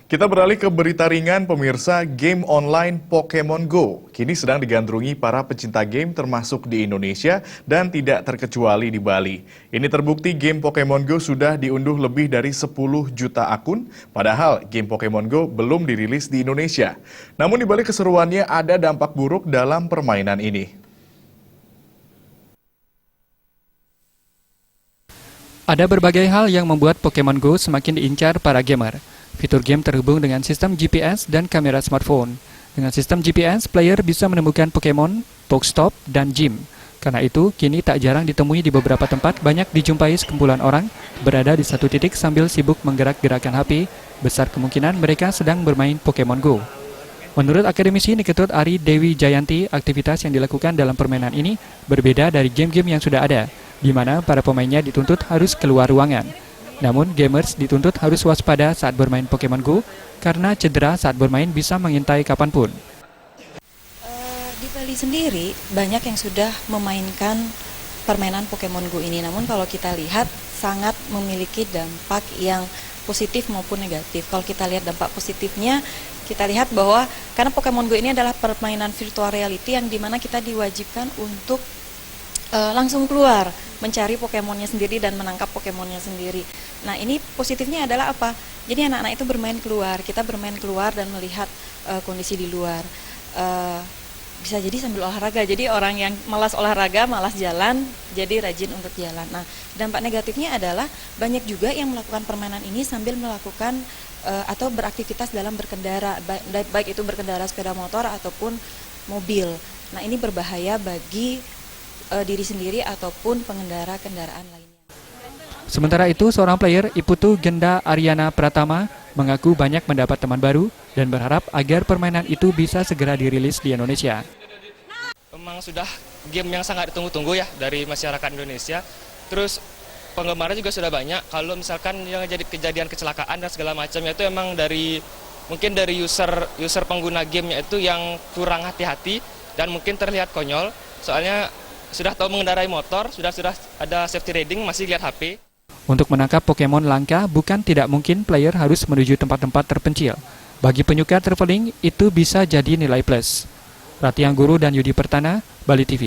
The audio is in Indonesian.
Kita beralih ke berita ringan, pemirsa. Game online Pokemon Go kini sedang digandrungi para pecinta game termasuk di Indonesia dan tidak terkecuali di Bali. Ini terbukti game Pokemon Go sudah diunduh lebih dari 10 juta akun, padahal game Pokemon Go belum dirilis di Indonesia. Namun di balik keseruannya ada dampak buruk dalam permainan ini. Ada berbagai hal yang membuat Pokemon Go semakin diincar para gamer. Fitur game terhubung dengan sistem GPS dan kamera smartphone. Dengan sistem GPS, player bisa menemukan Pokemon, Pokestop, dan gym. Karena itu, kini tak jarang ditemui di beberapa tempat banyak dijumpai sekumpulan orang berada di satu titik sambil sibuk menggerak-gerakan HP. Besar kemungkinan mereka sedang bermain Pokemon Go. Menurut akademisi Niketut Ari Dewi Jayanti, aktivitas yang dilakukan dalam permainan ini berbeda dari game-game yang sudah ada, di mana para pemainnya dituntut harus keluar ruangan. Namun, gamers dituntut harus waspada saat bermain Pokemon Go karena cedera saat bermain bisa mengintai kapanpun. Di Bali sendiri, banyak yang sudah memainkan permainan Pokemon Go ini. Namun kalau kita lihat, sangat memiliki dampak yang positif maupun negatif. Kalau kita lihat dampak positifnya, kita lihat bahwa karena Pokemon Go ini adalah permainan virtual reality yang dimana kita diwajibkan untuk langsung keluar mencari Pokemonnya sendiri dan menangkap Pokemonnya sendiri. Nah, ini positifnya adalah apa? Jadi anak-anak itu bermain keluar, kita bermain keluar dan melihat kondisi di luar. Bisa jadi sambil olahraga. Jadi orang yang malas olahraga, malas jalan, jadi rajin untuk jalan. Nah, dampak negatifnya adalah banyak juga yang melakukan permainan ini sambil melakukan atau beraktivitas dalam berkendara, baik itu berkendara sepeda motor ataupun mobil. Nah, ini berbahaya bagi diri sendiri ataupun pengendara kendaraan lainnya. Sementara itu, seorang player Iputu Genda Ariana Pratama mengaku banyak mendapat teman baru dan berharap agar permainan itu bisa segera dirilis di Indonesia. Memang sudah game yang sangat ditunggu-tunggu ya dari masyarakat Indonesia. Terus penggemarnya juga sudah banyak. Kalau misalkan yang jadi kejadian kecelakaan dan segala macamnya itu emang mungkin dari user pengguna gamenya itu yang kurang hati-hati dan mungkin terlihat konyol. Soalnya sudah tahu mengendarai motor, sudah ada safety riding, masih lihat HP. Untuk menangkap Pokemon langka, bukan tidak mungkin player harus menuju tempat-tempat terpencil. Bagi penyuka traveling, itu bisa jadi nilai plus. Rati Angguru dan Yudi Pertana, Bali TV.